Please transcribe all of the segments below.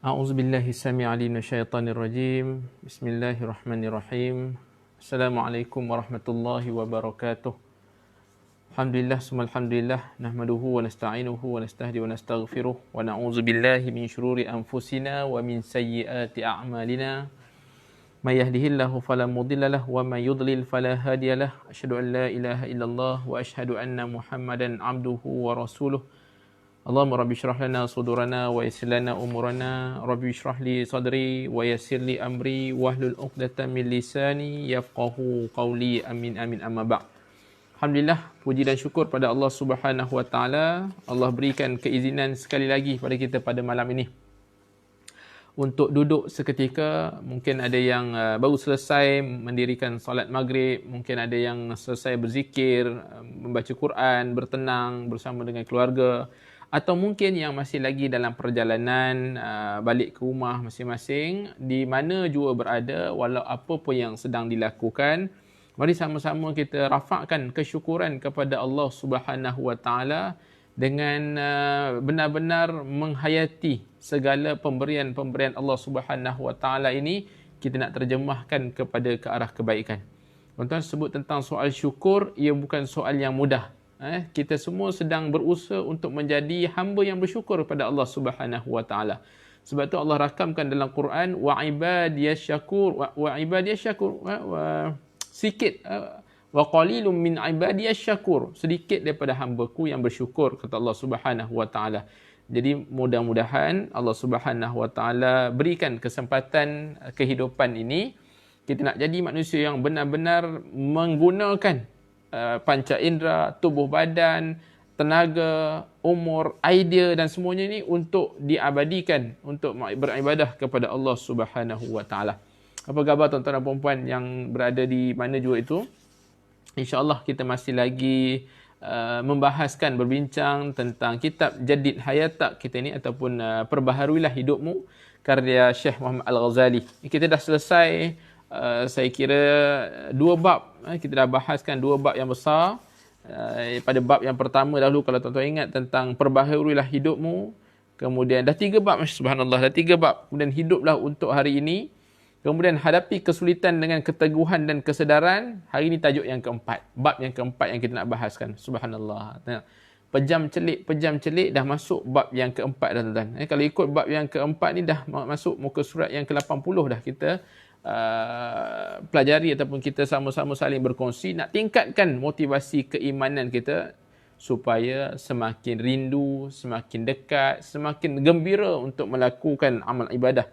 A'udzu billahi samii'il 'aliim minasyaitonir rajiim. Bismillahirrahmanirrahim. Assalamualaikum warahmatullahi wabarakatuh. Alhamdulillah summa alhamdulillah nahmaduhu wa nasta'inuhu wa nastahdi wa nastaghfiruh wa na'udzu billahi min syururi anfusina wa min sayyiati a'malina. May yahdihillahu fala mudilla lahu wa may yudlil fala hadiyalah. Asyhadu an la ilaha illallah wa asyhadu anna Muhammadan 'abduhu wa rasuluh. Allahumma rabbi syrah lana sudurana wa yassir lana umurana, rabbi syrah li sadri wa yassir li amri wahlul 'uqdatam min lisani yafqahu qawli, amin amin, amma ba'd. Alhamdulillah, puji dan syukur pada Allah Subhanahu wa taala. Allah berikan keizinan sekali lagi pada kita pada malam ini untuk duduk seketika. Mungkin ada yang baru selesai mendirikan solat maghrib, mungkin ada yang selesai berzikir, membaca Quran, bertenang bersama dengan keluarga, atau mungkin yang masih lagi dalam perjalanan balik ke rumah masing-masing, di mana jua berada, walau apa pun yang sedang dilakukan. Mari sama-sama kita rafakkan kesyukuran kepada Allah Subhanahu wa taala dengan benar-benar menghayati segala pemberian-pemberian Allah Subhanahu wa taala ini. Kita nak terjemahkan kepada ke arah kebaikan. Tuan-tuan, sebut tentang soal syukur, ia bukan soal yang mudah. Kita semua sedang berusaha untuk menjadi hamba yang bersyukur kepada Allah Subhanahu wa taala. Sebab tu Allah rakamkan dalam Quran, wa ibadiyasyakur, wa ibadiyasyakur, sikit, wa qalilum min ibadiyasyakur, sedikit daripada hamba-Ku yang bersyukur, kata Allah Subhanahu wa taala. Jadi mudah-mudahan Allah Subhanahu wa taala berikan kesempatan kehidupan ini, kita nak jadi manusia yang benar-benar menggunakan panca indera, tubuh badan, tenaga, umur, idea dan semuanya ini untuk diabadikan, untuk beribadah kepada Allah Subhanahu wa taala. Apa khabar tuan-tuan dan puan-puan yang berada di mana jua itu? InsyaAllah kita masih lagi membahaskan, berbincang tentang kitab Jadid Hayatak kita ini, ataupun Perbaharuilah Hidupmu, karya Syekh Muhammad Al-Ghazali. Kita dah selesai saya kira 2 bab. Kita dah bahaskan 2 bab yang besar. Pada bab yang pertama dahulu, kalau tuan-tuan ingat, tentang perbaharuilah hidupmu. Kemudian dah 3 bab, subhanallah, dah 3 bab. Kemudian hiduplah untuk hari ini. Kemudian hadapi kesulitan dengan keteguhan dan kesedaran. Hari ini tajuk yang keempat. Bab yang keempat yang kita nak bahaskan. Subhanallah. Pejam celik dah masuk bab yang keempat dah, tuan-tuan. Kalau ikut bab yang keempat ni dah masuk muka surat yang ke-80 dah kita pelajari, ataupun kita sama-sama saling berkongsi nak tingkatkan motivasi keimanan kita supaya semakin rindu, semakin dekat, semakin gembira untuk melakukan amal ibadah.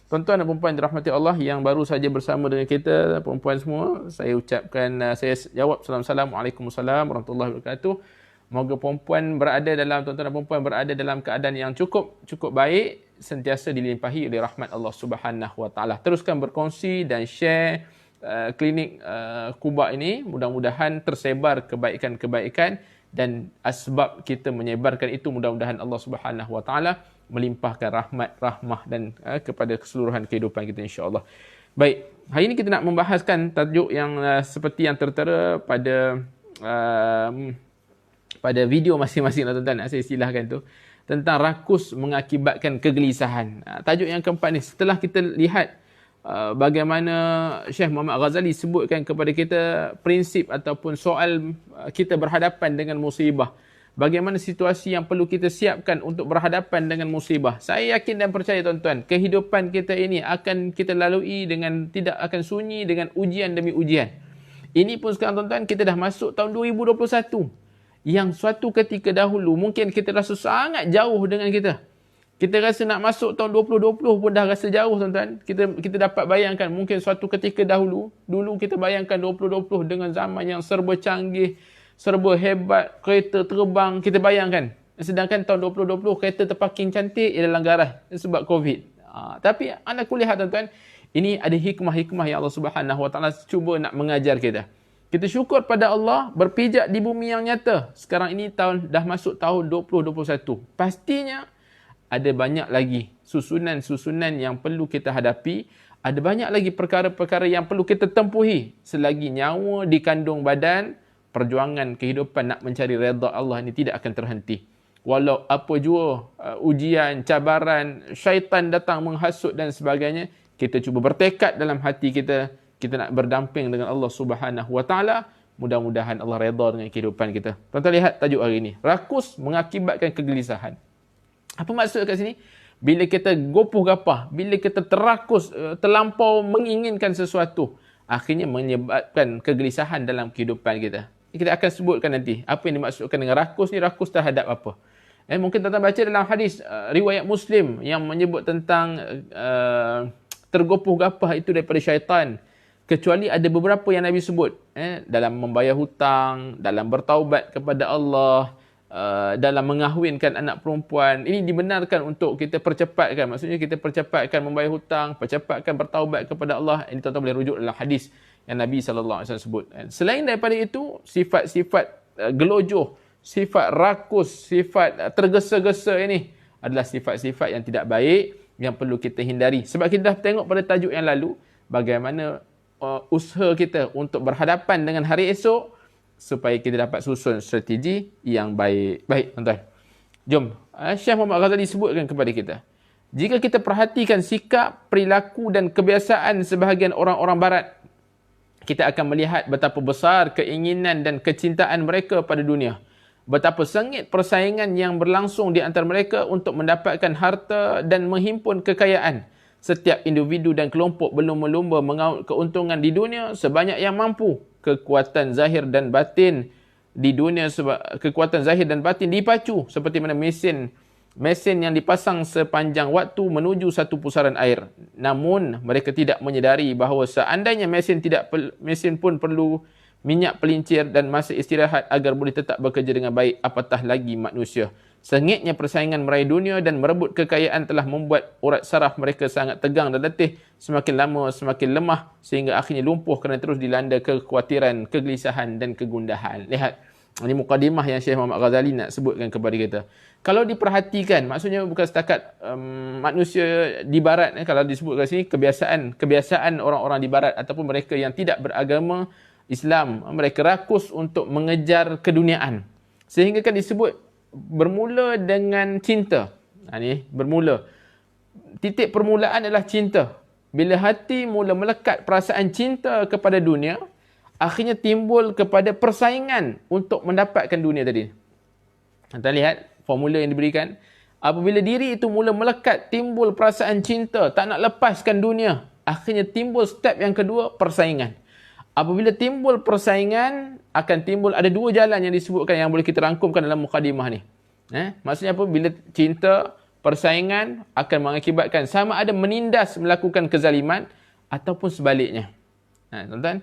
Tuan-tuan dan puan-puan dirahmati Allah yang baru saja bersama dengan kita, puan-puan semua, saya ucapkan, saya jawab Assalamualaikum warahmatullahi wabarakatuh. Moga puan-puan berada dalam, tuan-tuan dan puan-puan berada dalam keadaan yang cukup baik, sentiasa dilimpahi oleh rahmat Allah Subhanahu wa taala. Teruskan berkongsi dan share klinik Quba ini, mudah-mudahan tersebar kebaikan-kebaikan, dan asbab kita menyebarkan itu, mudah-mudahan Allah Subhanahu wa taala melimpahkan rahmah dan kepada keseluruhan kehidupan kita, insya-Allah. Baik, hari ini kita nak membahaskan tajuk yang seperti yang tertera pada video masing-masing, tuan-tuan, saya istilahkan tu, tentang rakus mengakibatkan kegelisahan. Tajuk yang keempat ni, setelah kita lihat bagaimana Syekh Muhammad Ghazali sebutkan kepada kita prinsip ataupun soal kita berhadapan dengan musibah, bagaimana situasi yang perlu kita siapkan untuk berhadapan dengan musibah. Saya yakin dan percaya, tuan-tuan, kehidupan kita ini akan kita lalui dengan, tidak akan sunyi dengan ujian demi ujian. Ini pun sekarang, tuan-tuan, kita dah masuk tahun 2021. Yang suatu ketika dahulu mungkin kita rasa sangat jauh dengan kita. Kita rasa nak masuk tahun 2020 pun dah rasa jauh, tuan-tuan. Kita dapat bayangkan mungkin suatu ketika dulu kita bayangkan 2020 dengan zaman yang serba canggih, serba hebat, kereta terbang, kita bayangkan. Sedangkan tahun 2020 kereta terparking cantik dalam garaj sebab COVID. Tapi anda kulihat, tuan-tuan, ini ada hikmah-hikmah yang Allah Subhanahu wa taala cuba nak mengajar kita. Kita syukur pada Allah, berpijak di bumi yang nyata. Sekarang ini dah masuk tahun 2021. Pastinya ada banyak lagi susunan-susunan yang perlu kita hadapi. Ada banyak lagi perkara-perkara yang perlu kita tempuhi. Selagi nyawa di kandung badan, perjuangan kehidupan nak mencari redha Allah ini tidak akan terhenti. walau apa jua ujian, cabaran, syaitan datang menghasut dan sebagainya, kita cuba bertekad dalam hati kita, kita nak berdamping dengan Allah Subhanahu Wa Taala. Mudah-mudahan Allah redha dengan kehidupan kita. Tuan-tuan lihat tajuk hari ini. Rakus mengakibatkan kegelisahan. Apa maksud kat sini? Bila kita gopoh gapah, bila kita terakus, terlampau menginginkan sesuatu, akhirnya menyebabkan kegelisahan dalam kehidupan kita. Kita akan sebutkan nanti apa yang dimaksudkan dengan rakus ni, rakus terhadap apa. Mungkin tuan-tuan baca dalam hadis riwayat Muslim yang menyebut tentang tergopoh gapah itu daripada syaitan. Kecuali ada beberapa yang Nabi sebut, dalam membayar hutang, dalam bertaubat kepada Allah, dalam mengahwinkan anak perempuan. Ini dibenarkan untuk kita percepatkan. Maksudnya kita percepatkan membayar hutang, percepatkan bertaubat kepada Allah. Ini tuan-tuan boleh rujuk dalam hadis yang Nabi SAW sebut. Selain daripada itu, sifat-sifat gelojoh, sifat rakus, sifat tergesa-gesa ini adalah sifat-sifat yang tidak baik, yang perlu kita hindari. Sebab kita dah tengok pada tajuk yang lalu, bagaimana usaha kita untuk berhadapan dengan hari esok supaya kita dapat susun strategi yang baik. Baik, tuan-tuan. Jom, Syekh Muhammad Ghazali sebutkan kepada kita. Jika kita perhatikan sikap, perilaku dan kebiasaan sebahagian orang-orang barat, kita akan melihat betapa besar keinginan dan kecintaan mereka pada dunia. Betapa sengit persaingan yang berlangsung di antara mereka untuk mendapatkan harta dan menghimpun kekayaan. Setiap individu dan kelompok berlumba-lumba mengaut keuntungan di dunia sebanyak yang mampu. Kekuatan zahir dan batin di dunia, kekuatan zahir dan batin dipacu seperti mana mesin yang dipasang sepanjang waktu menuju satu pusaran air. Namun mereka tidak menyedari bahawa seandainya mesin pun perlu minyak pelincir dan masa istirahat agar boleh tetap bekerja dengan baik, apatah lagi manusia. Sengitnya persaingan meraih dunia dan merebut kekayaan telah membuat urat saraf mereka sangat tegang dan letih, semakin lama semakin lemah sehingga akhirnya lumpuh kerana terus dilanda kekhawatiran, kegelisahan dan kegundahan. Lihat, ini mukadimah yang Syekh Muhammad Ghazali nak sebutkan kepada kita. Kalau diperhatikan, maksudnya bukan setakat manusia di barat, kalau disebut kat sini kebiasaan orang-orang di barat ataupun mereka yang tidak beragama Islam, mereka rakus untuk mengejar keduniaan. Sehingga kan disebut bermula dengan cinta. Ni bermula. Titik permulaan adalah cinta. Bila hati mula melekat perasaan cinta kepada dunia, akhirnya timbul kepada persaingan untuk mendapatkan dunia tadi. Anda lihat formula yang diberikan. Apabila diri itu mula melekat, timbul perasaan cinta, tak nak lepaskan dunia, akhirnya timbul step yang kedua, persaingan. Apabila timbul persaingan, akan timbul ada dua jalan yang disebutkan yang boleh kita rangkumkan dalam mukadimah ni. Maksudnya apa? Bila cinta, persaingan akan mengakibatkan sama ada menindas melakukan kezaliman ataupun sebaliknya. Tuan-tuan,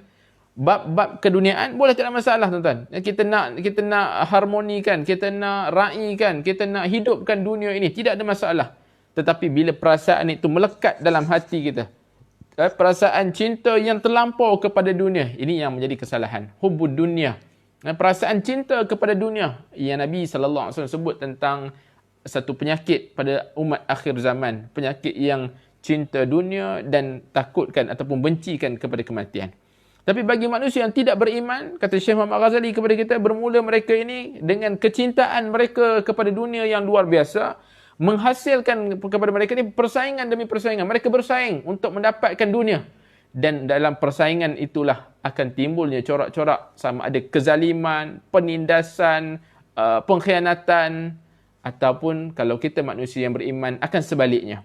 bab-bab keduniaan boleh tak ada masalah, tuan-tuan. Kita nak harmonikan, kita nak raikan, kita nak hidupkan dunia ini, tidak ada masalah. Tetapi bila perasaan itu melekat dalam hati kita, perasaan cinta yang terlampau kepada dunia, ini yang menjadi kesalahan. Hubbud dunia. Perasaan cinta kepada dunia yang Nabi SAW sebut tentang satu penyakit pada umat akhir zaman. Penyakit yang cinta dunia dan takutkan ataupun bencikan kepada kematian. Tapi bagi manusia yang tidak beriman, kata Syekh Muhammad Ghazali kepada kita, bermula mereka ini dengan kecintaan mereka kepada dunia yang luar biasa, menghasilkan kepada mereka ni persaingan demi persaingan. Mereka bersaing untuk mendapatkan dunia. Dan dalam persaingan itulah akan timbulnya corak-corak sama ada kezaliman, penindasan, pengkhianatan, ataupun kalau kita manusia yang beriman akan sebaliknya.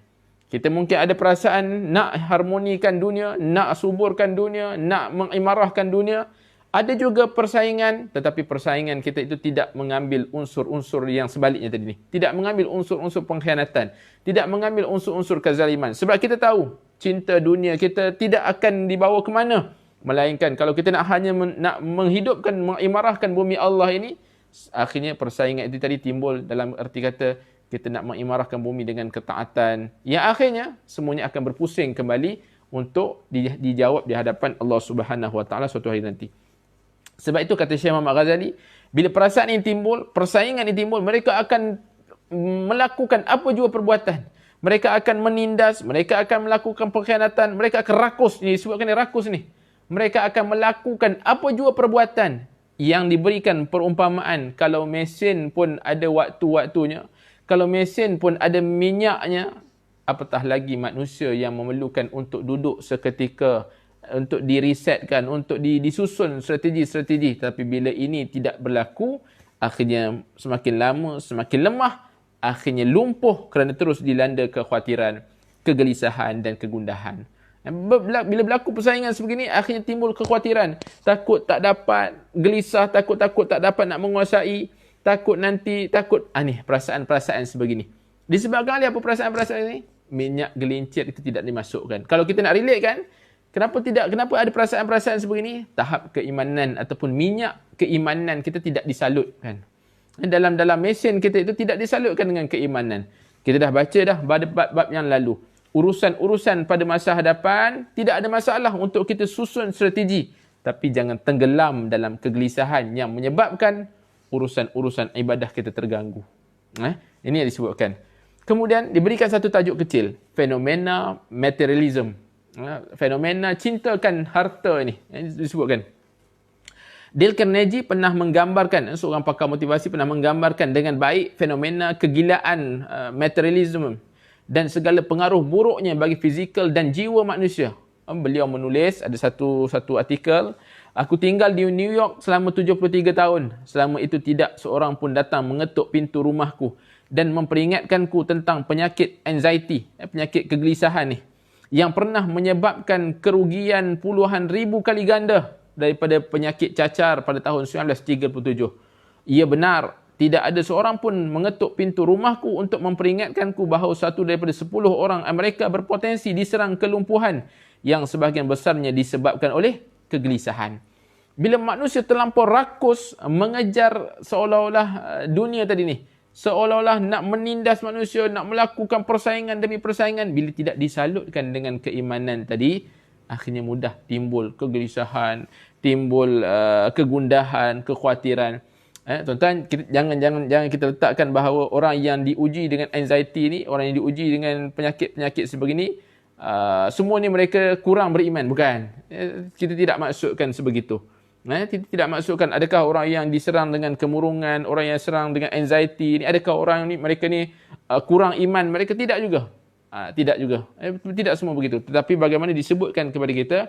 Kita mungkin ada perasaan nak harmonikan dunia, nak suburkan dunia, nak mengimarahkan dunia. Ada juga persaingan, tetapi persaingan kita itu tidak mengambil unsur-unsur yang sebaliknya tadi ni. Tidak mengambil unsur-unsur pengkhianatan. Tidak mengambil unsur-unsur kezaliman. Sebab kita tahu, cinta dunia kita tidak akan dibawa ke mana. Melainkan kalau kita nak hanya nak menghidupkan, mengimarahkan bumi Allah ini, akhirnya persaingan itu tadi timbul dalam erti kata, kita nak mengimarahkan bumi dengan ketaatan. Yang akhirnya, semuanya akan berpusing kembali untuk dijawab di hadapan Allah Subhanahu Wa Taala suatu hari nanti. Sebab itu kata Syekh Muhammad Ghazali, bila perasaan ini timbul, persaingan ini timbul, mereka akan melakukan apa jua perbuatan. Mereka akan menindas, mereka akan melakukan pengkhianatan, mereka akan rakus. Ini disebutkan rakus ni. Mereka akan melakukan apa jua perbuatan yang diberikan perumpamaan kalau mesin pun ada waktu-waktunya, kalau mesin pun ada minyaknya, apatah lagi manusia yang memerlukan untuk duduk seketika, untuk diresetkan, untuk disusun strategi-strategi. Tapi bila ini tidak berlaku, akhirnya semakin lama semakin lemah, akhirnya lumpuh kerana terus dilanda kekhawatiran, kegelisahan dan kegundahan. Bila berlaku persaingan sebegini, akhirnya timbul kekhawatiran, takut tak dapat, gelisah, takut tak dapat nak menguasai, takut ni perasaan-perasaan sebegini. Disebabkan oleh apa perasaan-perasaan ini? Minyak gelincir itu tidak dimasukkan. Kalau kita nak relate kan, kenapa ada perasaan-perasaan sebegini? Tahap keimanan ataupun minyak keimanan kita tidak disalutkan. Dalam mesin kita itu tidak disalutkan dengan keimanan. Kita dah baca dah bab-bab yang lalu. Urusan-urusan pada masa hadapan tidak ada masalah untuk kita susun strategi. Tapi jangan tenggelam dalam kegelisahan yang menyebabkan urusan-urusan ibadah kita terganggu. Ini yang disebutkan. Kemudian diberikan satu tajuk kecil. Fenomena materialism. Fenomena cintakan harta ini. Ini disebutkan. Dale Carnegie pernah menggambarkan, seorang pakar motivasi pernah menggambarkan dengan baik fenomena kegilaan materialism dan segala pengaruh buruknya bagi fizikal dan jiwa manusia. Beliau menulis, ada satu artikel, aku tinggal di New York selama 73 tahun. Selama itu tidak seorang pun datang mengetuk pintu rumahku dan memperingatkanku tentang penyakit anxiety, penyakit kegelisahan ni, yang pernah menyebabkan kerugian puluhan ribu kali ganda daripada penyakit cacar pada tahun 1937. Ia benar, tidak ada seorang pun mengetuk pintu rumahku untuk memperingatkanku bahawa satu daripada 10 orang Amerika berpotensi diserang kelumpuhan yang sebahagian besarnya disebabkan oleh kegelisahan. Bila manusia terlampau rakus mengejar seolah-olah dunia tadi ni, seolah-olah nak menindas manusia, nak melakukan persaingan demi persaingan, bila tidak disalutkan dengan keimanan tadi, akhirnya mudah timbul kegelisahan, timbul kegundahan, kekhawatiran. Tuan-tuan, jangan kita letakkan bahawa orang yang diuji dengan anxiety ni, orang yang diuji dengan penyakit-penyakit sebegini, semua ni mereka kurang beriman. Bukan. Kita tidak maksudkan sebegitu. Kita tidak maksudkan adakah orang yang diserang dengan kemurungan, orang yang serang dengan anxiety ni, adakah orang ni, mereka ni kurang iman? Mereka tidak juga. Tidak juga. Tidak semua begitu. Tetapi bagaimana disebutkan kepada kita,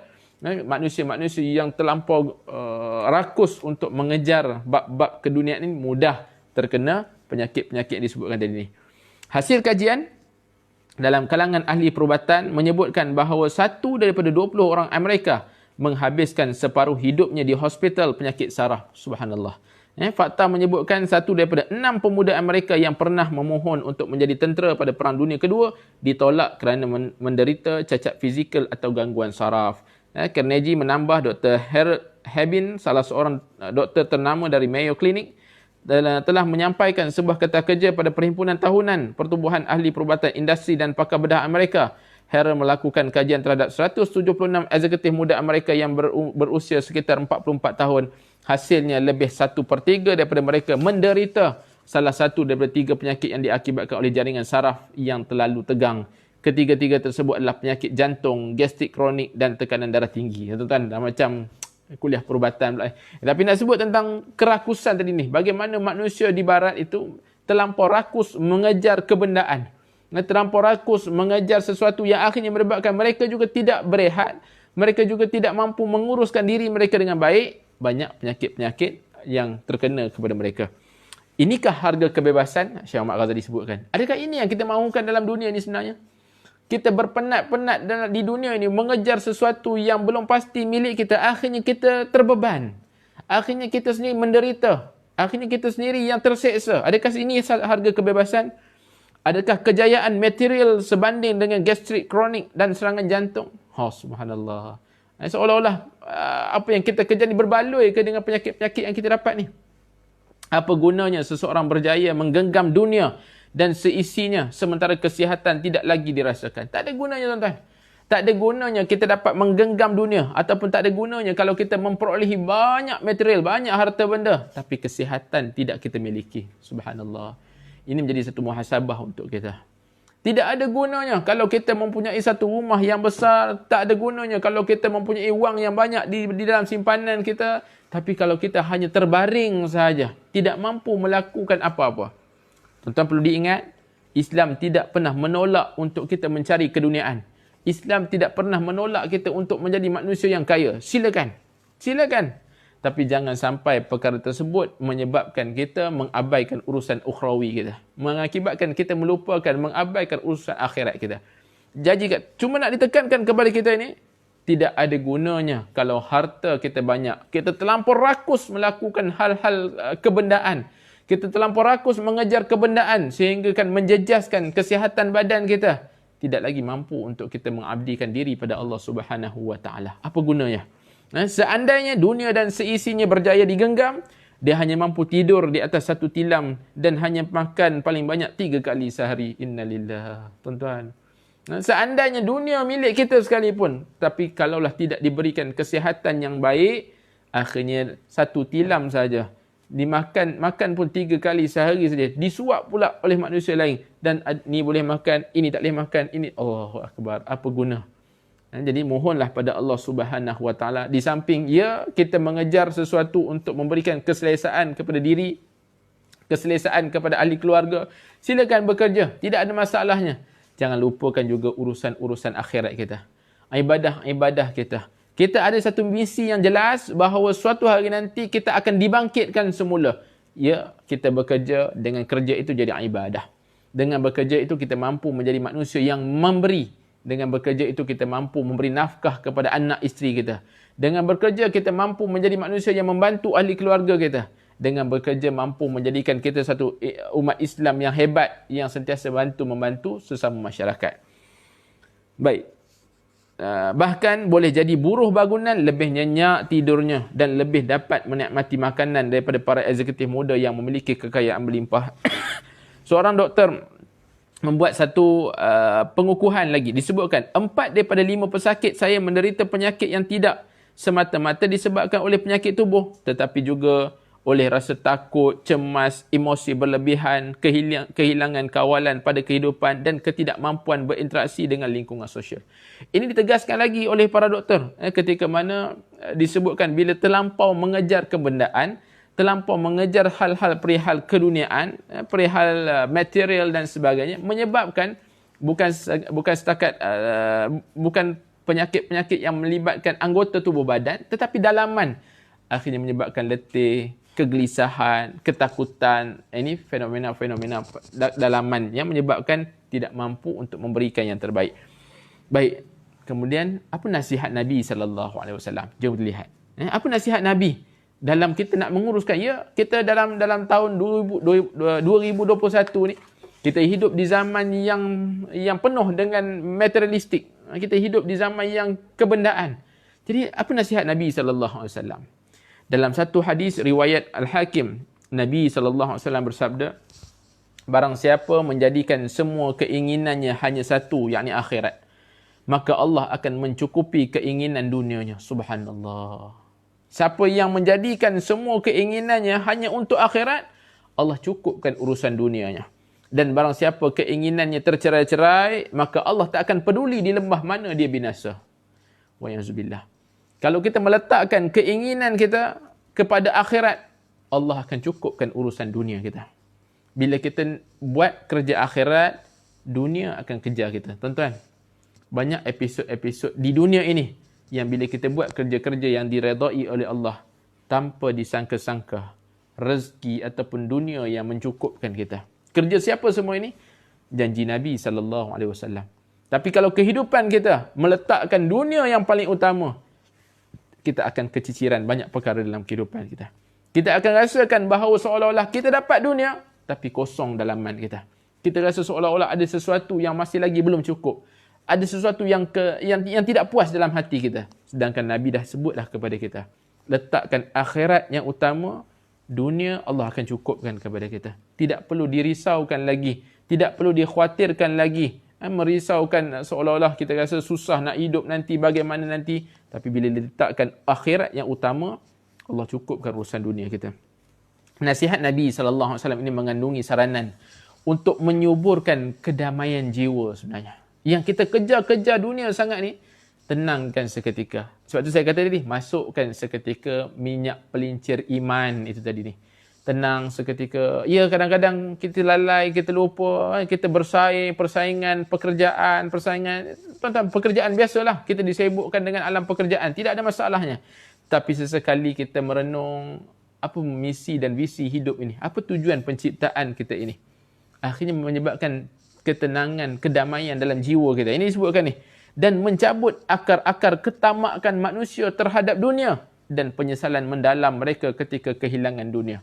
manusia-manusia yang terlampau rakus untuk mengejar bab-bab keduniaan ini mudah terkena penyakit-penyakit yang disebutkan tadi ini. Hasil kajian dalam kalangan ahli perubatan menyebutkan bahawa satu daripada 20 orang Amerika menghabiskan separuh hidupnya di hospital penyakit saraf. Subhanallah. Fakta menyebutkan satu daripada 6 pemuda Amerika yang pernah memohon untuk menjadi tentera pada Perang Dunia Kedua ditolak kerana menderita cacat fizikal atau gangguan saraf. Carnegie menambah Dr. Harold Habin, salah seorang doktor ternama dari Mayo Clinic, telah menyampaikan sebuah kata kerja pada Perhimpunan Tahunan Pertubuhan Ahli Perubatan Industri dan Pakar Bedah Amerika. Harold melakukan kajian terhadap 176 eksekutif muda Amerika yang berusia sekitar 44 tahun. Hasilnya lebih 1/3 daripada mereka menderita salah satu daripada 3 penyakit yang diakibatkan oleh jaringan saraf yang terlalu tegang. Ketiga-tiga tersebut adalah penyakit jantung, gastrik kronik dan tekanan darah tinggi. Tuan-tuan, dah macam kuliah perubatan pula. Tapi nak sebut tentang kerakusan tadi ni. Bagaimana manusia di barat itu terlampau rakus mengejar kebendaan. Terlampau rakus mengejar sesuatu yang akhirnya menyebabkan mereka juga tidak berehat. Mereka juga tidak mampu menguruskan diri mereka dengan baik. Banyak penyakit-penyakit yang terkena kepada mereka. Inikah harga kebebasan? Syekh Ahmad Ghazali sebutkan. Adakah ini yang kita mahukan dalam dunia ini sebenarnya? Kita berpenat-penat di dunia ini mengejar sesuatu yang belum pasti milik kita. Akhirnya kita terbeban. Akhirnya kita sendiri menderita. Akhirnya kita sendiri yang terseksa. Adakah ini harga kebebasan? Adakah kejayaan material sebanding dengan gastrik kronik dan serangan jantung? Subhanallah. Seolah-olah apa yang kita kejar ni berbaloi ke dengan penyakit-penyakit yang kita dapat ni? Apa gunanya seseorang berjaya menggenggam dunia dan seisinya sementara kesihatan tidak lagi dirasakan? Tak ada gunanya, tuan-tuan. Tak ada gunanya kita dapat menggenggam dunia, ataupun tak ada gunanya kalau kita memperolehi banyak material, banyak harta benda, tapi kesihatan tidak kita miliki. Subhanallah. Ini menjadi satu muhasabah untuk kita. Tidak ada gunanya kalau kita mempunyai satu rumah yang besar. Tak ada gunanya kalau kita mempunyai wang yang banyak di dalam simpanan kita. Tapi kalau kita hanya terbaring sahaja, tidak mampu melakukan apa-apa. Tuan-tuan perlu diingat, Islam tidak pernah menolak untuk kita mencari keduniaan. Islam tidak pernah menolak kita untuk menjadi manusia yang kaya. Silakan. Silakan. Tapi jangan sampai perkara tersebut menyebabkan kita mengabaikan urusan ukhrawi kita. Mengakibatkan kita melupakan, mengabaikan urusan akhirat kita. Jadi cuma nak ditekankan kepada kita ini, tidak ada gunanya kalau harta kita banyak. Kita terlampau rakus melakukan hal-hal kebendaan. Kita terlampau rakus mengejar kebendaan sehingga kan menjejaskan kesihatan badan kita. Tidak lagi mampu untuk kita mengabdikan diri pada Allah Subhanahu wa taala. Apa gunanya? Seandainya dunia dan seisinya berjaya digenggam, dia hanya mampu tidur di atas satu tilam dan hanya makan paling banyak 3 kali sehari. Innalillah. Tuan-tuan. Seandainya dunia milik kita sekalipun, tapi kalaulah tidak diberikan kesihatan yang baik, akhirnya satu tilam saja. Makan pun 3 kali sehari saja. Disuap pula oleh manusia lain. Dan ni boleh makan, ini tak boleh makan. Ini, Allahu Akbar. Apa guna? Jadi mohonlah pada Allah Subhanahu wa taala, di samping kita mengejar sesuatu untuk memberikan keselesaan kepada diri, keselesaan kepada ahli keluarga, silakan bekerja, tidak ada masalahnya. Jangan lupakan juga urusan-urusan akhirat kita. Ibadah-ibadah kita. Kita ada satu misi yang jelas bahawa suatu hari nanti kita akan dibangkitkan semula. Kita bekerja, dengan kerja itu jadi ibadah. Dengan bekerja itu kita mampu menjadi manusia yang memberi. Dengan bekerja itu kita mampu memberi nafkah kepada anak isteri kita. Dengan bekerja kita mampu menjadi manusia yang membantu ahli keluarga kita. Dengan bekerja mampu menjadikan kita satu umat Islam yang hebat, yang sentiasa membantu sesama masyarakat. Baik. Bahkan boleh jadi buruh bangunan lebih nyenyak tidurnya dan lebih dapat menikmati makanan daripada para eksekutif muda yang memiliki kekayaan berlimpah. Seorang doktor membuat satu pengukuhan lagi. Disebutkan 4 daripada 5 pesakit saya menderita penyakit yang tidak semata-mata disebabkan oleh penyakit tubuh, tetapi juga oleh rasa takut, cemas, emosi berlebihan, kehilangan kawalan pada kehidupan dan ketidakmampuan berinteraksi dengan lingkungan sosial. Ini ditegaskan lagi oleh para doktor ketika mana disebutkan bila terlampau mengejar kebendaan, terlampau mengejar hal-hal perihal keduniaan, perihal material dan sebagainya, menyebabkan bukan setakat bukan penyakit-penyakit yang melibatkan anggota tubuh badan, tetapi dalaman, akhirnya menyebabkan letih, kegelisahan, ketakutan. Ini fenomena-fenomena dalaman yang menyebabkan tidak mampu untuk memberikan yang terbaik. Baik, kemudian apa nasihat Nabi SAW? Jom kita lihat. Apa nasihat Nabi dalam kita nak menguruskan, kita dalam tahun 2021 ni, kita hidup di zaman yang penuh dengan materialistik. Kita hidup di zaman yang kebendaan. Jadi apa nasihat Nabi SAW? Dalam satu hadis riwayat Al-Hakim, Nabi SAW bersabda, barang siapa menjadikan semua keinginannya hanya satu, yakni akhirat, maka Allah akan mencukupi keinginan dunianya. Subhanallah. Siapa yang menjadikan semua keinginannya hanya untuk akhirat, Allah cukupkan urusan dunianya. Dan barang siapa keinginannya tercerai-cerai, maka Allah tak akan peduli di lembah mana dia binasa. Wa ya'zubillah. Kalau kita meletakkan keinginan kita kepada akhirat, Allah akan cukupkan urusan dunia kita. Bila kita buat kerja akhirat, dunia akan kejar kita. Tuan-tuan, banyak episod-episod di dunia ini yang bila kita buat kerja-kerja yang diredai oleh Allah, tanpa disangka-sangka, rezeki ataupun dunia yang mencukupkan kita. Kerja siapa semua ini? Janji Nabi SAW. Tapi kalau kehidupan kita meletakkan dunia yang paling utama, kita akan keciciran banyak perkara dalam kehidupan kita. Kita akan rasakan bahawa seolah-olah kita dapat dunia, tapi kosong dalaman kita. Kita rasa seolah-olah ada sesuatu yang masih lagi belum cukup. Ada sesuatu yang tidak puas dalam hati kita. Sedangkan Nabi dah sebutlah kepada kita, letakkan akhirat yang utama, dunia Allah akan cukupkan kepada kita. Tidak perlu dirisaukan lagi. Tidak perlu dikhawatirkan lagi. Merisaukan seolah-olah kita rasa susah nak hidup nanti, bagaimana nanti. Tapi bila diletakkan akhirat yang utama, Allah cukupkan urusan dunia kita. Nasihat Nabi SAW ini mengandungi saranan untuk menyuburkan kedamaian jiwa sebenarnya. Yang kita kejar-kejar dunia sangat ni, tenangkan seketika. Sebab tu saya kata tadi, masukkan seketika minyak pelincir iman itu tadi ni. Tenang seketika. Ya, kadang-kadang kita lalai, kita lupa, kita bersaing, persaingan pekerjaan, tuan-tuan, pekerjaan biasalah. Kita disibukkan dengan alam pekerjaan, tidak ada masalahnya. Tapi sesekali kita merenung apa misi dan visi hidup ini, apa tujuan penciptaan kita ini. Akhirnya menyebabkan ketenangan, kedamaian dalam jiwa kita. Ini disebutkan ni. Dan mencabut akar-akar ketamakan manusia terhadap dunia dan penyesalan mendalam mereka ketika kehilangan dunia.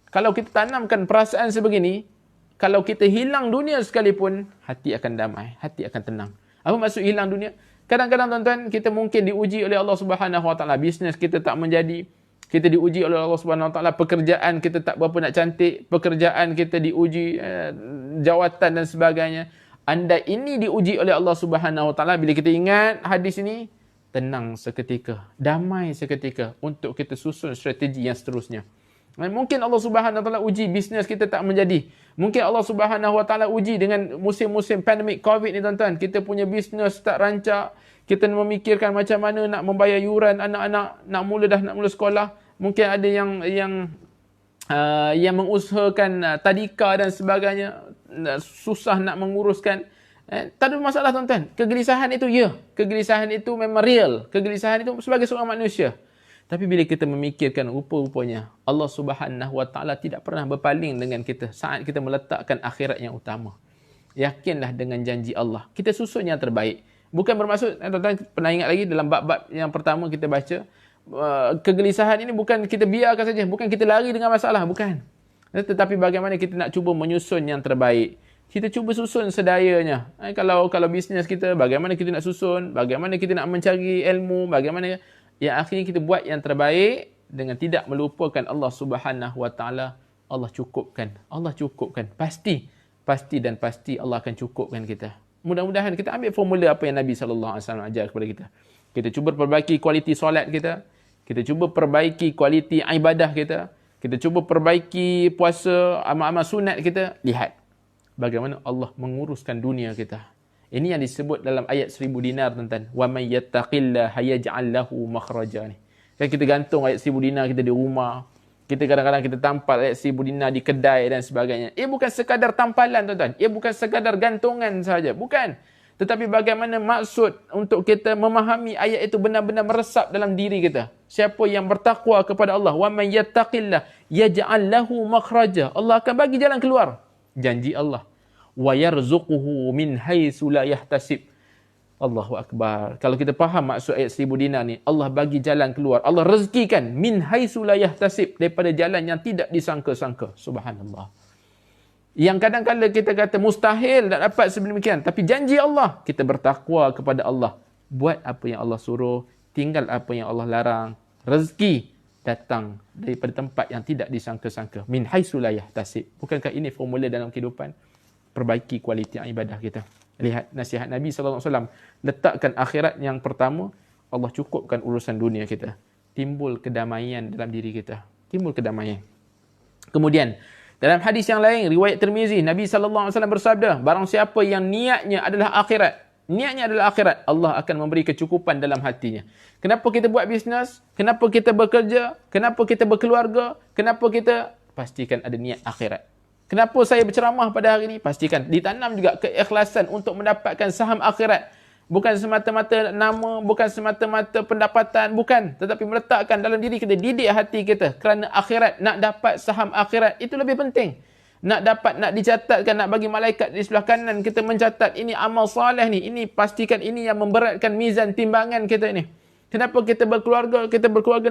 Kalau kita tanamkan perasaan sebegini, kalau kita hilang dunia sekalipun, hati akan damai, hati akan tenang. Apa maksud hilang dunia? Kadang-kadang tuan-tuan, kita mungkin diuji oleh Allah Subhanahu Wa Taala, bisnes kita tak menjadi, kita diuji oleh Allah Subhanahu Wa Taala, pekerjaan kita tak berapa nak cantik, pekerjaan kita diuji, jawatan dan sebagainya. Anda ini diuji oleh Allah Subhanahu Wa Taala, bila kita ingat hadis ini, tenang seketika, damai seketika untuk kita susun strategi yang seterusnya. Mungkin Allah Subhanahu Wa Taala uji bisnes kita tak menjadi. Mungkin Allah Subhanahu Wa Taala uji dengan musim-musim pandemik COVID ni tuan-tuan. Kita punya bisnes tak rancak. Kita memikirkan macam mana nak membayar yuran anak-anak nak mula sekolah. Mungkin ada yang mengusahakan tadika dan sebagainya, susah nak menguruskan. Tak ada masalah tuan-tuan. Kegelisahan itu kegelisahan itu memang real. Kegelisahan itu sebagai seorang manusia. Tapi bila kita memikirkan rupa-rupanya Allah Subhanahu Wa Taala tidak pernah berpaling dengan kita saat kita meletakkan akhirat yang utama. Yakinlah dengan janji Allah. Kita susun yang terbaik. Bukan bermaksud, tuan-tuan pernah ingat lagi dalam bab-bab yang pertama kita baca, kegelisahan ini bukan kita biarkan saja, bukan kita lari dengan masalah, bukan. Tetapi bagaimana kita nak cuba menyusun yang terbaik. Kita cuba susun sedayanya. Kalau bisnes kita, bagaimana kita nak susun, bagaimana kita nak mencari ilmu, bagaimana yang akhirnya kita buat yang terbaik dengan tidak melupakan Allah Subhanahu Wa Taala. Allah cukupkan. Pasti Allah akan cukupkan kita. Mudah-mudahan kita ambil formula apa yang Nabi sallallahu alaihi wasallam ajar kepada kita. Kita cuba perbaiki kualiti solat kita. Kita cuba perbaiki kualiti ibadah kita. Kita cuba perbaiki puasa, amal-amal sunat kita. Lihat bagaimana Allah menguruskan dunia kita. Ini yang disebut dalam ayat 1000 dinar tuan-tuan. Wa may yattaqillaha yaj'al lahu makhraja ni. Kan kita gantung ayat 1000 dinar kita di rumah. Kita kadang-kadang kita tampal ayat 1000 dinar di kedai dan sebagainya. Ia bukan sekadar tampalan tuan-tuan. Ia bukan sekadar gantungan sahaja. Bukan. Tetapi bagaimana maksud untuk kita memahami ayat itu benar-benar meresap dalam diri kita. Siapa yang bertakwa kepada Allah. Wa may yattaqillaha yaj'al lahu makhraja. Allah akan bagi jalan keluar. Janji Allah. Wa yarzuquhu min haitsu la yahtasib. Allahu akbar. Kalau kita faham maksud ayat 1000 dinar ni, Allah bagi jalan keluar. Allah rezekikan min haitsu la yahtasib, daripada jalan yang tidak disangka-sangka. Subhanallah. Yang kadang-kadang kita kata mustahil nak dapat sedemikian, tapi janji Allah, kita bertakwa kepada Allah. Buat apa yang Allah suruh, tinggal apa yang Allah larang. Rezeki datang daripada tempat yang tidak disangka-sangka. Min haitsu la yahtasib. Bukankah ini formula dalam kehidupan? Perbaiki kualiti ibadah kita. Lihat nasihat Nabi SAW. Letakkan akhirat yang pertama, Allah cukupkan urusan dunia kita. Timbul kedamaian dalam diri kita. Timbul kedamaian. Kemudian, dalam hadis yang lain, riwayat Tirmizi, Nabi SAW bersabda, barang siapa yang niatnya adalah akhirat, Allah akan memberi kecukupan dalam hatinya. Kenapa kita buat bisnes? Kenapa kita bekerja? Kenapa kita berkeluarga? Kenapa kita? Pastikan ada niat akhirat. Kenapa saya berceramah pada hari ini? Pastikan ditanam juga keikhlasan untuk mendapatkan saham akhirat. Bukan semata-mata nama, bukan semata-mata pendapatan, bukan. Tetapi meletakkan dalam diri kita, didik hati kita. Kerana akhirat, nak dapat saham akhirat, itu lebih penting. Nak dicatatkan, nak bagi malaikat di sebelah kanan kita mencatat, ini amal soleh ni, ini pastikan ini yang memberatkan mizan timbangan kita ni. Kenapa kita berkeluarga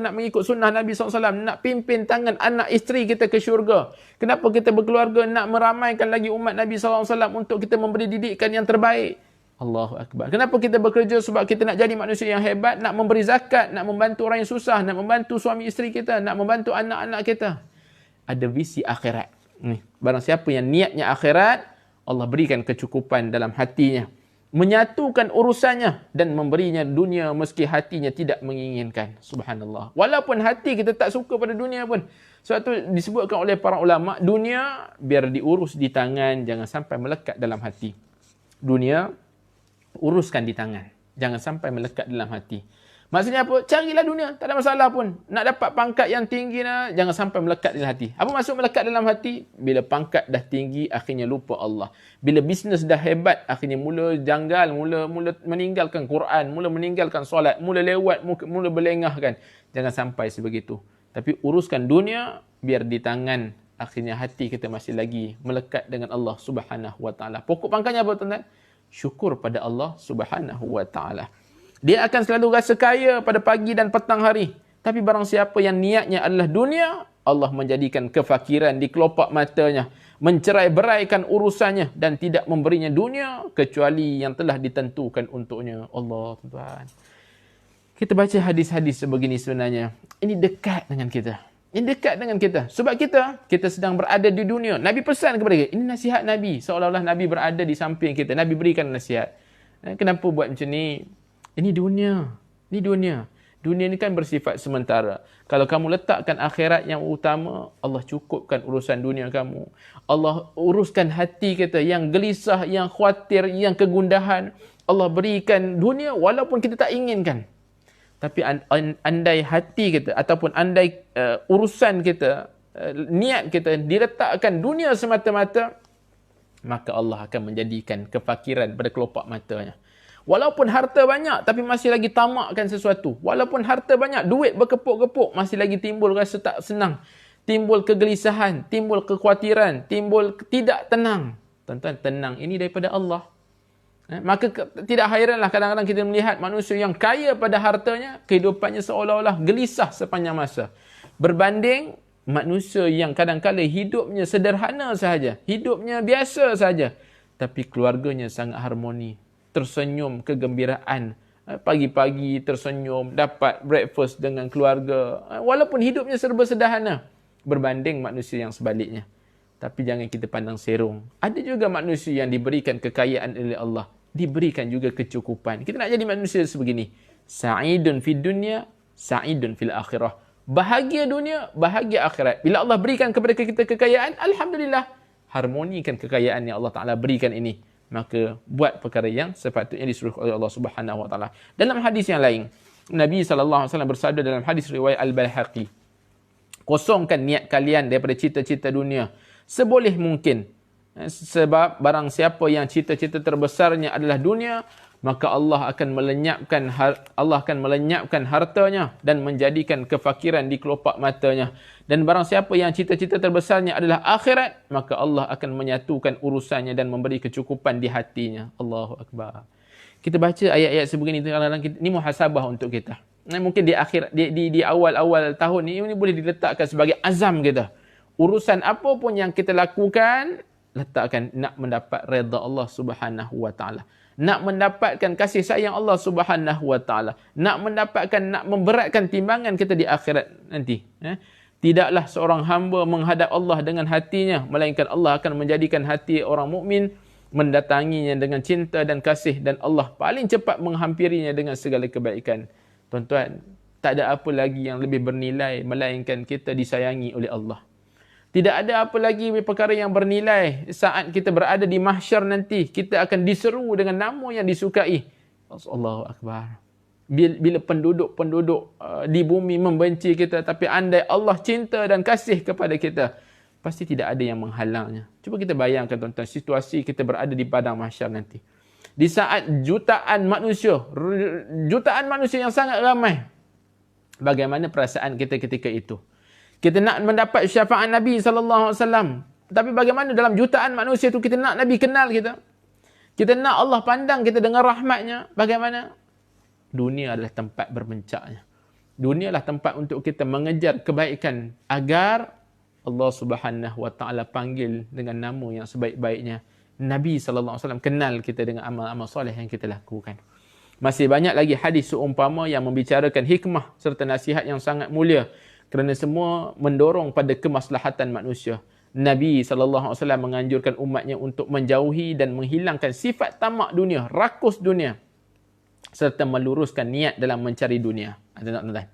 nak mengikut sunnah Nabi SAW, nak pimpin tangan anak isteri kita ke syurga. Kenapa kita berkeluarga nak meramaikan lagi umat Nabi SAW untuk kita memberi didikan yang terbaik. Allahu Akbar. Kenapa kita bekerja? Sebab kita nak jadi manusia yang hebat, nak memberi zakat, nak membantu orang yang susah, nak membantu suami isteri kita, nak membantu anak-anak kita. Ada visi akhirat. Barang siapa yang niatnya akhirat, Allah berikan kecukupan dalam hatinya. menyatukan urusannya dan memberinya dunia meski hatinya tidak menginginkan. Subhanallah. Walaupun hati kita tak suka pada dunia pun. Sebab tu disebutkan oleh para ulama, dunia biar diurus di tangan, jangan sampai melekat dalam hati. Dunia uruskan di tangan, jangan sampai melekat dalam hati. Maksudnya apa? Carilah dunia, tak ada masalah pun. Nak dapat pangkat yang tinggi, jangan sampai melekat dalam hati. Apa maksud melekat dalam hati? Bila pangkat dah tinggi, akhirnya lupa Allah. Bila bisnes dah hebat, akhirnya mula janggal, mula meninggalkan Quran, mula meninggalkan solat, mula lewat, mula berlengahkan. Jangan sampai sebegitu. Tapi uruskan dunia, biar di tangan, akhirnya hati kita masih lagi melekat dengan Allah Subhanahu Wa Taala. Pokok pangkalnya apa, tuan-tuan? Syukur pada Allah Subhanahu Wa Taala. Dia akan selalu rasa kaya pada pagi dan petang hari. Tapi barang siapa yang niatnya adalah dunia, Allah menjadikan kefakiran di kelopak matanya, mencerai-beraikan urusannya dan tidak memberinya dunia kecuali yang telah ditentukan untuknya. Allah, tuan-tuan. Kita baca hadis-hadis sebegini sebenarnya. Ini dekat dengan kita. Ini dekat dengan kita. Sebab kita sedang berada di dunia. Nabi pesan kepada kita. Ini nasihat Nabi. Seolah-olah Nabi berada di samping kita. Nabi berikan nasihat. Kenapa buat macam ni? Ini dunia. Ini dunia. Dunia ni kan bersifat sementara. Kalau kamu letakkan akhirat yang utama, Allah cukupkan urusan dunia kamu. Allah uruskan hati kita yang gelisah, yang khawatir, yang kegundahan. Allah berikan dunia walaupun kita tak inginkan. Tapi andai hati kita ataupun andai urusan kita, niat kita diletakkan dunia semata-mata, maka Allah akan menjadikan kefakiran pada kelopak matanya. Walaupun harta banyak, tapi masih lagi tamakkan sesuatu. Walaupun harta banyak, duit berkepuk-kepuk, masih lagi timbul rasa tak senang. Timbul kegelisahan, timbul kekhawatiran, timbul tidak tenang. Tuan-tuan, tenang ini daripada Allah. Maka tidak hairanlah kadang-kadang kita melihat manusia yang kaya pada hartanya, kehidupannya seolah-olah gelisah sepanjang masa. Berbanding manusia yang kadang-kadang hidupnya sederhana sahaja, hidupnya biasa sahaja, tapi keluarganya sangat harmoni. Tersenyum, kegembiraan. Pagi-pagi tersenyum, dapat breakfast dengan keluarga. Walaupun hidupnya serba sederhana. Berbanding manusia yang sebaliknya. Tapi jangan kita pandang serong. Ada juga manusia yang diberikan kekayaan oleh Allah. Diberikan juga kecukupan. Kita nak jadi manusia sebegini. Sa'idun fid dunya, sa'idun fil akhirah. Bahagia dunia, bahagia akhirat. Bila Allah berikan kepada kita kekayaan, Alhamdulillah. Harmonikan kekayaan yang Allah Ta'ala berikan ini. Maka buat perkara yang sepatutnya disuruh oleh Allah Subhanahu Wa Taala. Dalam hadis yang lain, Nabi SAW bersabda dalam hadis riwayat Al-Baihaqi, kosongkan niat kalian daripada cita-cita dunia seboleh mungkin. Sebab barang siapa yang cita-cita terbesarnya adalah dunia, maka Allah akan melenyapkan hartanya dan menjadikan kefakiran di kelopak matanya. Dan barang siapa yang cita-cita terbesarnya adalah akhirat, maka Allah akan menyatukan urusannya dan memberi kecukupan di hatinya. Allahu Akbar. Kita baca ayat-ayat sebegini, kadang-kadang ini muhasabah untuk kita. Mungkin di akhir di awal-awal tahun ini boleh diletakkan sebagai azam kita. Urusan apa pun yang kita lakukan, letakkan nak mendapat redha Allah Subhanahu Wa Taala. Nak mendapatkan kasih sayang Allah Subhanahu Wa Taala. Nak memberatkan timbangan kita di akhirat nanti. Tidaklah seorang hamba menghadap Allah dengan hatinya, melainkan Allah akan menjadikan hati orang mukmin mendatanginya dengan cinta dan kasih, dan Allah paling cepat menghampirinya dengan segala kebaikan. Tuan-tuan, tak ada apa lagi yang lebih bernilai melainkan kita disayangi oleh Allah. Tidak ada apa lagi perkara yang bernilai saat kita berada di mahsyar nanti. Kita akan diseru dengan nama yang disukai. Allahu Akbar. Bila penduduk-penduduk di bumi membenci kita, tapi andai Allah cinta dan kasih kepada kita, pasti tidak ada yang menghalangnya. Cuba kita bayangkan, tuan-tuan, situasi kita berada di padang mahsyar nanti. Di saat jutaan manusia yang sangat ramai. Bagaimana perasaan kita ketika itu? Kita nak mendapat syafaat Nabi SAW. Tapi bagaimana dalam jutaan manusia itu kita nak Nabi kenal kita? Kita nak Allah pandang kita dengan rahmatnya. Bagaimana? Dunia adalah tempat bermencaknya. Dunia adalah tempat untuk kita mengejar kebaikan agar Allah Subhanahu Wa Taala panggil dengan nama yang sebaik-baiknya. Nabi SAW kenal kita dengan amal-amal soleh yang kita lakukan. Masih banyak lagi hadis seumpama yang membicarakan hikmah serta nasihat yang sangat mulia, kerana semua mendorong pada kemaslahatan manusia. Nabi SAW menganjurkan umatnya untuk menjauhi dan menghilangkan sifat tamak dunia, rakus dunia, serta meluruskan niat dalam mencari dunia. Tuan-tuan,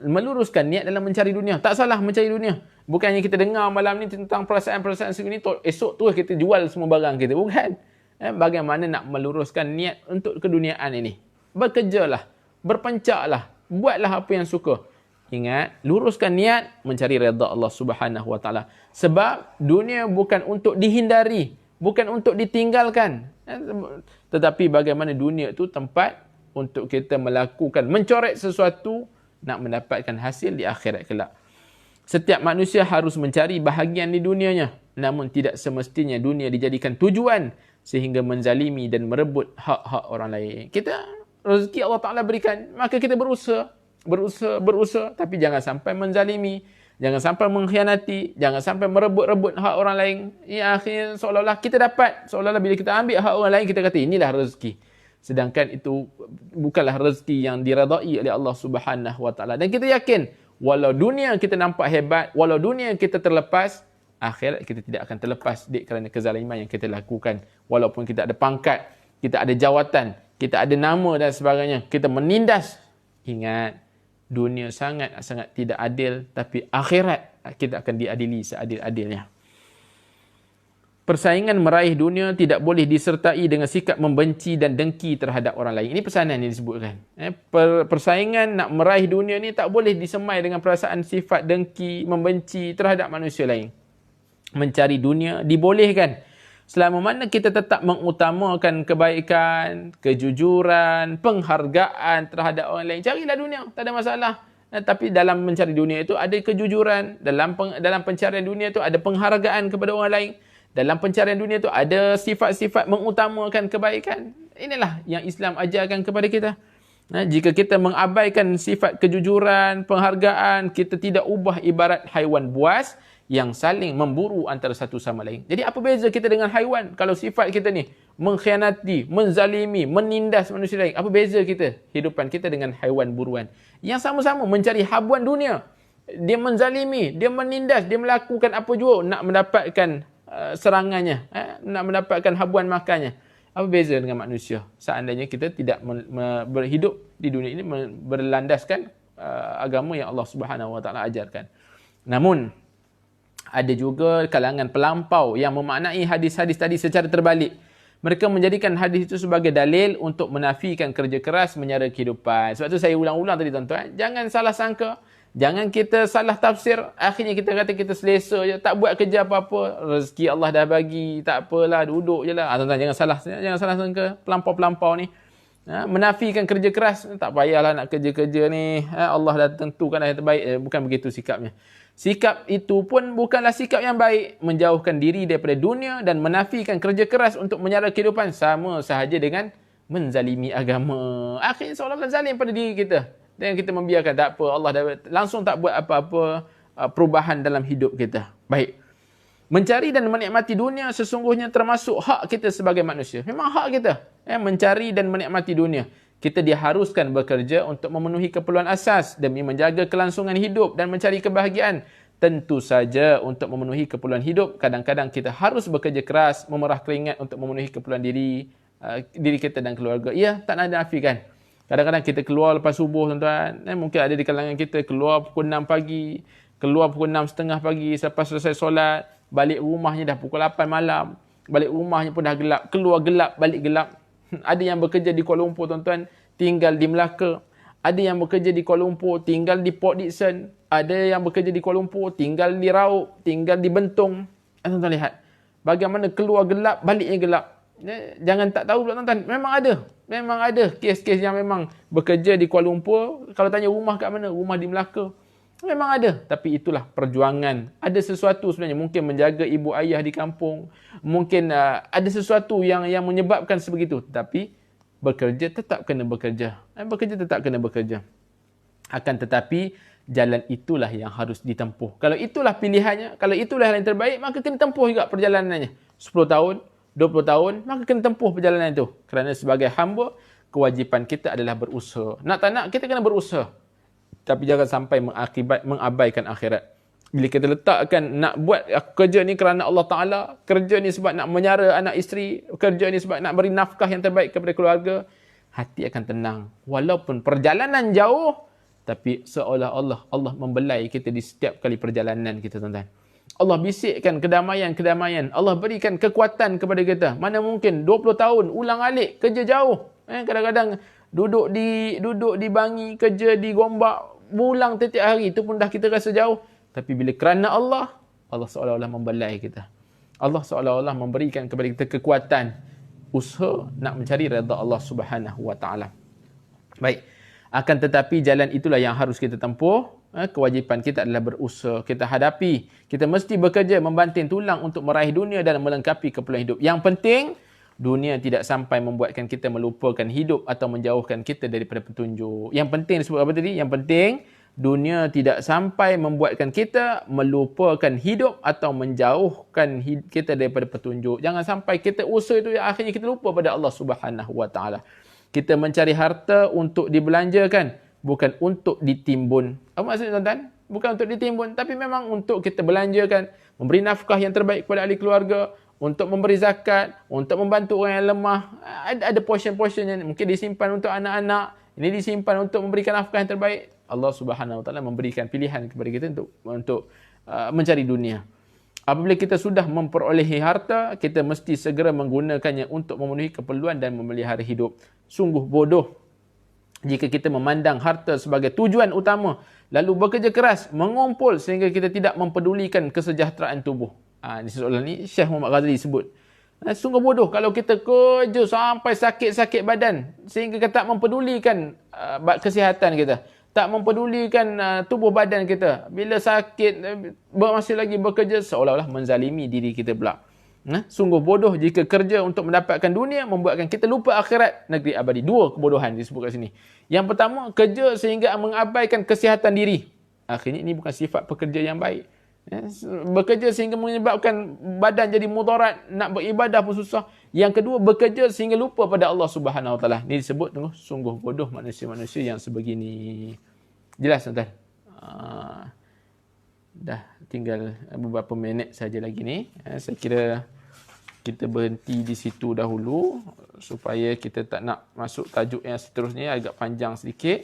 meluruskan niat dalam mencari dunia. Tak salah mencari dunia. Bukannya kita dengar malam ni tentang perasaan-perasaan segini, esok tu kita jual semua barang kita. Bukan. Bagaimana nak meluruskan niat untuk keduniaan ini? Bekerjalah, berpencaklah, buatlah apa yang suka. Ingat, luruskan niat mencari redha Allah Subhanahu Wa Taala. Sebab dunia bukan untuk dihindari, bukan untuk ditinggalkan. Tetapi bagaimana dunia itu tempat untuk kita melakukan, mencoret sesuatu nak mendapatkan hasil di akhirat kelak. Setiap manusia harus mencari bahagian di dunianya, namun tidak semestinya dunia dijadikan tujuan sehingga menzalimi dan merebut hak-hak orang lain. Kita rezeki Allah Ta'ala berikan, maka kita berusaha, tapi jangan sampai menzalimi, jangan sampai mengkhianati, jangan sampai merebut-rebut hak orang lain. Ya, akhirnya seolah-olah kita dapat, seolah-olah bila kita ambil hak orang lain, kita kata inilah rezeki. Sedangkan itu bukanlah rezeki yang diredai oleh Allah Subhanahu Wa Taala. Dan kita yakin, walau dunia kita nampak hebat, walau dunia kita terlepas, akhirat kita tidak akan terlepas kerana kezaliman yang kita lakukan. Walaupun kita ada pangkat, kita ada jawatan, kita ada nama dan sebagainya, kita menindas. Ingat, dunia sangat-sangat tidak adil, tapi akhirat kita akan diadili seadil-adilnya. Persaingan meraih dunia tidak boleh disertai dengan sikap membenci dan dengki terhadap orang lain. Ini pesanan yang disebutkan. Persaingan nak meraih dunia ni tak boleh disemai dengan perasaan sifat dengki, membenci terhadap manusia lain. Mencari dunia dibolehkan selama mana kita tetap mengutamakan kebaikan, kejujuran, penghargaan terhadap orang lain. Carilah dunia, tak ada masalah. Tapi dalam mencari dunia itu ada kejujuran, dalam pencarian dunia itu ada penghargaan kepada orang lain. Dalam pencarian dunia itu ada sifat-sifat mengutamakan kebaikan. Inilah yang Islam ajarkan kepada kita. Jika kita mengabaikan sifat kejujuran, penghargaan, kita tidak ubah ibarat haiwan buas yang saling memburu antara satu sama lain. Jadi apa beza kita dengan haiwan? Kalau sifat kita ni mengkhianati, menzalimi, menindas manusia lain, apa beza kita? Hidupan kita dengan haiwan buruan yang sama-sama mencari habuan dunia. Dia menzalimi, dia menindas, dia melakukan apa jua nak mendapatkan serangannya, nak mendapatkan habuan makannya. Apa beza dengan manusia? Seandainya kita tidak berhidup di dunia ini berlandaskan agama yang Allah Subhanahu Wa Taala ajarkan. Namun ada juga kalangan pelampau yang memaknai hadis-hadis tadi secara terbalik. Mereka menjadikan hadis itu sebagai dalil untuk menafikan kerja keras menyara kehidupan. Sebab tu saya ulang-ulang tadi tuan-tuan, jangan salah sangka. Jangan kita salah tafsir, akhirnya kita kata kita selesa je, tak buat kerja apa-apa, rezeki Allah dah bagi, tak apalah, duduk je lah. Tuan-tuan, jangan salah sangka pelampau-pelampau ni. Menafikan kerja keras, tak payahlah nak kerja-kerja ni, Allah dah tentukan yang terbaik. Bukan begitu sikapnya. Sikap itu pun bukanlah sikap yang baik. Menjauhkan diri daripada dunia dan menafikan kerja keras untuk menyara kehidupan sama sahaja dengan menzalimi agama. Akhirnya seolah-olah zalim pada diri kita. Dan kita membiarkan, tak apa, Allah dah langsung tak buat apa-apa perubahan dalam hidup kita. Baik. Mencari dan menikmati dunia sesungguhnya termasuk hak kita sebagai manusia. Memang hak kita. Mencari dan menikmati dunia. Kita diharuskan bekerja untuk memenuhi keperluan asas demi menjaga kelangsungan hidup dan mencari kebahagiaan. Tentu saja untuk memenuhi keperluan hidup, kadang-kadang kita harus bekerja keras, memerah keringat untuk memenuhi keperluan diri kita dan keluarga. Ya, tak nak nafikan. Kadang-kadang kita keluar lepas subuh tuan-tuan. Mungkin ada di kalangan kita keluar pukul 6 pagi, keluar pukul 6.30 pagi, selepas selesai solat, balik rumahnya dah pukul 8 malam. Balik rumahnya pun dah gelap, keluar gelap, balik gelap. Ada yang bekerja di Kuala Lumpur tuan-tuan, tinggal di Melaka. Ada yang bekerja di Kuala Lumpur, tinggal di Port Dickson. Ada yang bekerja di Kuala Lumpur, tinggal di Raub, tinggal di Bentong. Tuan-tuan lihat, bagaimana keluar gelap, baliknya gelap. Jangan tak tahu pula tuan-tuan. Memang ada kes-kes yang memang bekerja di Kuala Lumpur. Kalau tanya rumah kat mana? Rumah di Melaka. Memang ada. Tapi itulah perjuangan. Ada sesuatu sebenarnya. Mungkin menjaga ibu ayah di kampung. Mungkin ada sesuatu yang menyebabkan sebegitu. Tapi bekerja tetap kena bekerja. Bekerja tetap kena bekerja. Akan tetapi jalan itulah yang harus ditempuh. Kalau itulah pilihannya, kalau itulah yang terbaik, maka kena tempuh juga perjalanannya. 10 tahun, 20 tahun, maka kena tempuh perjalanan itu. Kerana sebagai hamba, kewajipan kita adalah berusaha. Nak tak nak, kita kena berusaha. Tapi jangan sampai mengabaikan akhirat. Bila kita letakkan nak buat kerja ni kerana Allah Ta'ala, kerja ni sebab nak menyara anak isteri, kerja ni sebab nak beri nafkah yang terbaik kepada keluarga, hati akan tenang. Walaupun perjalanan jauh, tapi seolah-olah Allah membelai kita di setiap kali perjalanan kita, tuan-tuan. Allah bisikkan kedamaian-kedamaian. Allah berikan kekuatan kepada kita. Mana mungkin 20 tahun ulang alik kerja jauh. Kadang-kadang duduk di Bangi, kerja di Gombak, pulang setiap hari, itu pun dah kita rasa jauh. Tapi bila kerana Allah, Allah seolah-olah membelai kita. Allah seolah-olah memberikan kepada kita kekuatan usaha nak mencari redha Allah Subhanahu wa taala. Baik. Akan tetapi jalan itulah yang harus kita tempuh. Kewajipan kita adalah berusaha. Kita hadapi. Kita mesti bekerja membanting tulang untuk meraih dunia dan melengkapi keperluan hidup. Yang penting, dunia tidak sampai membuatkan kita melupakan hidup atau menjauhkan kita daripada petunjuk. Yang penting disebut apa tadi? Yang penting, dunia tidak sampai membuatkan kita melupakan hidup atau menjauhkan kita daripada petunjuk. Jangan sampai kita usaha itu akhirnya kita lupa pada Allah Subhanahu wa taala. Kita mencari harta untuk dibelanjakan, bukan untuk ditimbun. Apa maksudnya, tuan-tuan? Bukan untuk ditimbun, tapi memang untuk kita belanjakan, memberi nafkah yang terbaik kepada ahli keluarga, untuk memberi zakat, untuk membantu orang yang lemah. Ada portion-portion yang mungkin disimpan untuk anak-anak, ini disimpan untuk memberikan nafkah yang terbaik. Allah Subhanahu wa taala memberikan pilihan kepada kita untuk mencari dunia. Apabila kita sudah memperolehi harta, kita mesti segera menggunakannya untuk memenuhi keperluan dan memelihara hidup. Sungguh bodoh jika kita memandang harta sebagai tujuan utama, lalu bekerja keras, mengumpul sehingga kita tidak mempedulikan kesejahteraan tubuh. Ini seolah ni Syekh Muhammad Ghazali sebut. Sungguh bodoh kalau kita kerja sampai sakit-sakit badan sehingga kita tak mempedulikan kesihatan kita. Tak mempedulikan tubuh badan kita. Bila sakit, masih lagi bekerja, seolah-olah menzalimi diri kita pula. Sungguh bodoh jika kerja untuk mendapatkan dunia membuatkan kita lupa akhirat negeri abadi. Dua kebodohan disebut kat sini. Yang pertama, kerja sehingga mengabaikan kesihatan diri. Akhirnya ini bukan sifat pekerja yang baik. Bekerja sehingga menyebabkan badan jadi mudarat, nak beribadah pun susah. Yang kedua, bekerja sehingga lupa pada Allah Subhanahu wa taala. Ini disebut sungguh bodoh manusia-manusia yang sebegini. Jelas, tuan-tuan? Dah tinggal beberapa minit saja lagi ni. Saya kira kita berhenti di situ dahulu supaya kita tak nak masuk tajuk yang seterusnya, agak panjang sedikit.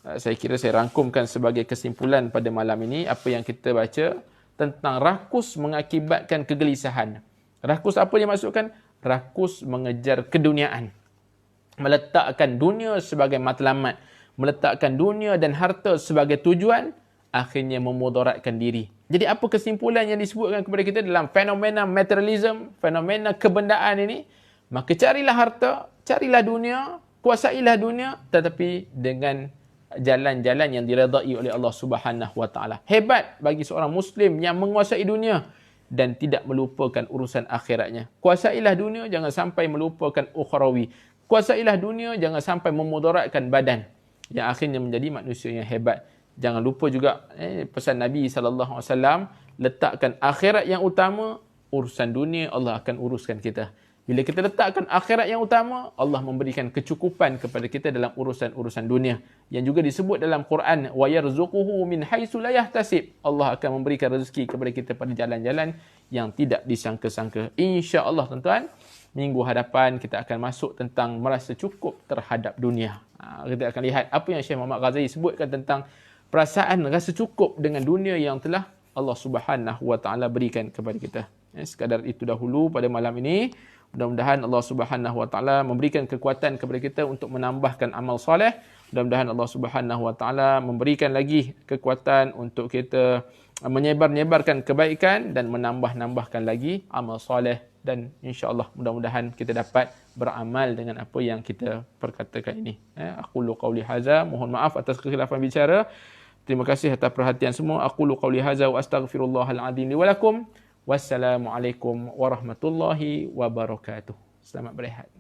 Saya kira saya rangkumkan sebagai kesimpulan pada malam ini apa yang kita baca tentang rakus mengakibatkan kegelisahan. Rakus apa yang maksudkan? Rakus mengejar keduniaan. Meletakkan dunia sebagai matlamat, meletakkan dunia dan harta sebagai tujuan, akhirnya memudaratkan diri. Jadi apa kesimpulan yang disebutkan kepada kita dalam fenomena materialism, fenomena kebendaan ini? Maka carilah harta, carilah dunia, kuasailah dunia, tetapi dengan jalan-jalan yang diredai oleh Allah Subhanahu wa taala. Hebat bagi seorang muslim yang menguasai dunia dan tidak melupakan urusan akhiratnya. Kuasailah dunia, jangan sampai melupakan ukhrawi. Kuasailah dunia, jangan sampai memudaratkan badan, yang akhirnya menjadi manusia yang hebat. Jangan lupa juga pesan Nabi SAW, letakkan akhirat yang utama, urusan dunia Allah akan uruskan kita. Bila kita letakkan akhirat yang utama, Allah memberikan kecukupan kepada kita dalam urusan-urusan dunia. Yang juga disebut dalam Quran, wa yarzuquhu min haitsu la yahtasib. Allah akan memberikan rezeki kepada kita pada jalan-jalan yang tidak disangka-sangka. Insya-Allah, tuan-tuan, minggu hadapan kita akan masuk tentang merasa cukup terhadap dunia. Kita akan lihat apa yang Syekh Muhammad Ghazali sebutkan tentang perasaan rasa cukup dengan dunia yang telah Allah Subhanahu wa taala berikan kepada kita. Sekadar itu dahulu pada malam ini. Mudah-mudahan Allah Subhanahu wa taala memberikan kekuatan kepada kita untuk menambahkan amal soleh. Mudah-mudahan Allah Subhanahu wa taala memberikan lagi kekuatan untuk kita menyebar-nyebarkan kebaikan dan menambah-nambahkan lagi amal soleh, dan insya-Allah mudah-mudahan kita dapat beramal dengan apa yang kita perkatakan ini. Aqulu qauli hadza, mohon maaf atas kekhilafan bicara. Terima kasih atas perhatian semua. Aqulu qauli hadza wa astaghfirullahal azim li wa lakum. Wassalamualaikum warahmatullahi wabarakatuh. Selamat berehat.